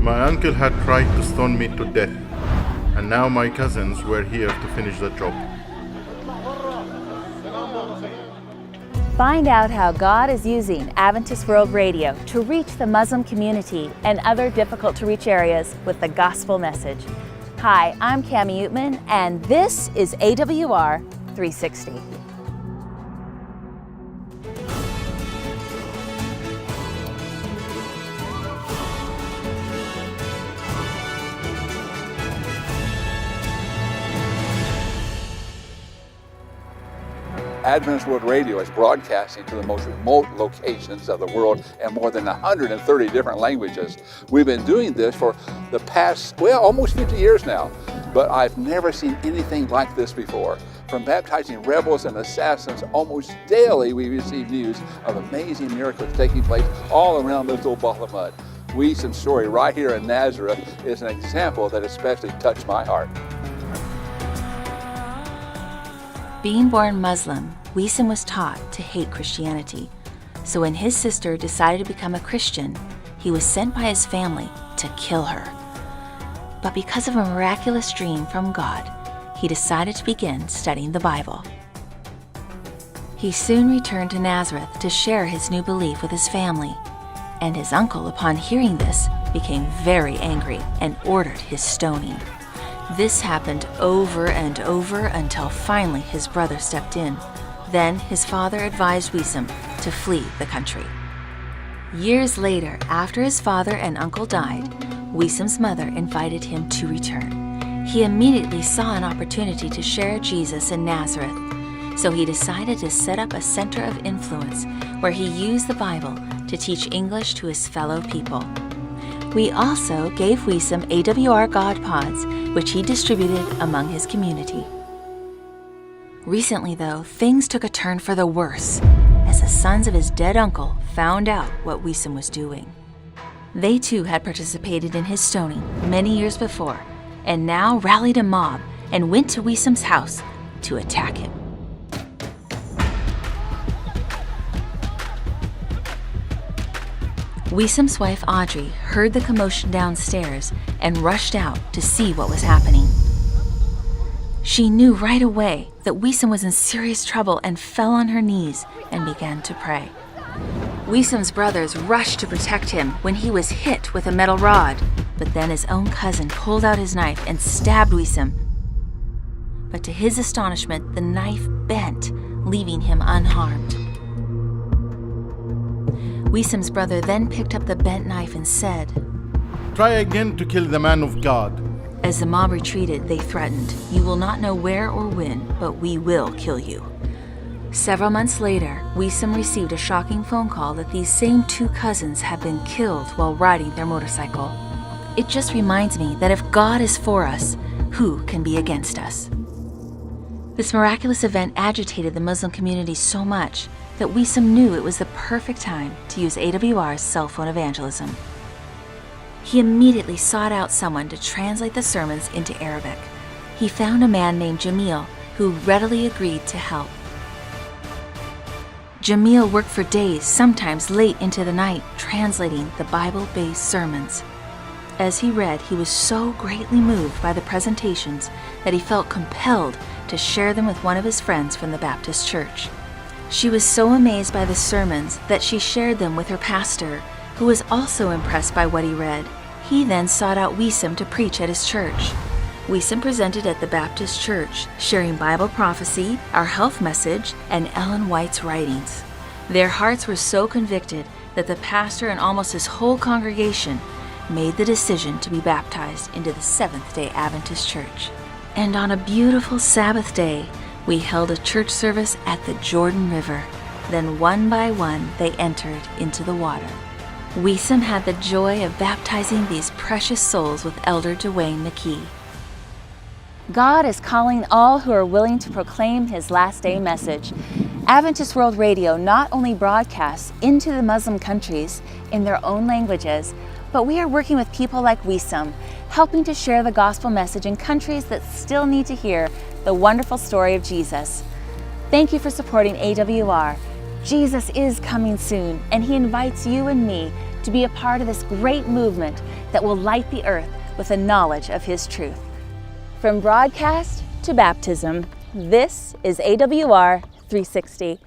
My uncle had tried to stone me to death, and now my cousins were here to finish the job. Find out how God is using Adventist World Radio to reach the Muslim community and other difficult-to-reach areas with the gospel message. Hi, I'm Cammie Utman, and this is AWR 360. Adventist World Radio is broadcasting to the most remote locations of the world in more than 130 different languages. We've been doing this for the past, almost 50 years now, but I've never seen anything like this before. From baptizing rebels and assassins, almost daily we receive news of amazing miracles taking place all around this little ball of mud. Weesom's story right here in Nazareth is an example that especially touched my heart. Being born Muslim, Weesom was taught to hate Christianity. So when his sister decided to become a Christian, he was sent by his family to kill her. But because of a miraculous dream from God, he decided to begin studying the Bible. He soon returned to Nazareth to share his new belief with his family, and his uncle, upon hearing this, became very angry and ordered his stoning. This happened over and over until finally his brother stepped in. Then his father advised Weesom to flee the country. Years later, after his father and uncle died, Weesom's mother invited him to return. He immediately saw an opportunity to share Jesus in Nazareth, so he decided to set up a center of influence where he used the Bible to teach English to his fellow people. We also gave Weesom AWR God Pods, which he distributed among his community. Recently, though, things took a turn for the worse as the sons of his dead uncle found out what Weesom was doing. They too had participated in his stoning many years before and now rallied a mob and went to Weesom's house to attack him. Weesom's wife Audrey heard the commotion downstairs and rushed out to see what was happening. She knew right away that Weesom was in serious trouble and fell on her knees and began to pray. Weesom's brothers rushed to protect him when he was hit with a metal rod, but then his own cousin pulled out his knife and stabbed Weesom. But to his astonishment, the knife bent, leaving him unharmed. Weesom's brother then picked up the bent knife and said, "Try again to kill the man of God." As the mob retreated, they threatened, "You will not know where or when, but we will kill you." Several months later, Weesom received a shocking phone call that these same two cousins had been killed while riding their motorcycle. It just reminds me that if God is for us, who can be against us? This miraculous event agitated the Muslim community so much that Weesom knew it was the perfect time to use AWR's cell phone evangelism. He immediately sought out someone to translate the sermons into Arabic. He found a man named Jamil who readily agreed to help. Jamil worked for days, sometimes late into the night, translating the Bible-based sermons. As he read, he was so greatly moved by the presentations that he felt compelled to share them with one of his friends from the Baptist church. She was so amazed by the sermons that she shared them with her pastor, who was also impressed by what he read. He then sought out Weesom to preach at his church. Weesom presented at the Baptist church, sharing Bible prophecy, our health message, and Ellen White's writings. Their hearts were so convicted that the pastor and almost his whole congregation made the decision to be baptized into the Seventh-Day Adventist Church. And on a beautiful Sabbath day, we held a church service at the Jordan River. Then one by one, they entered into the water. Weesom had the joy of baptizing these precious souls with Elder Dwayne McKee. God is calling all who are willing to proclaim His last day message. Adventist World Radio not only broadcasts into the Muslim countries in their own languages, but we are working with people like Weesom, helping to share the gospel message in countries that still need to hear the wonderful story of Jesus. Thank you for supporting AWR. Jesus is coming soon, and He invites you and me to be a part of this great movement that will light the earth with the knowledge of His truth. From broadcast to baptism, this is AWR 360.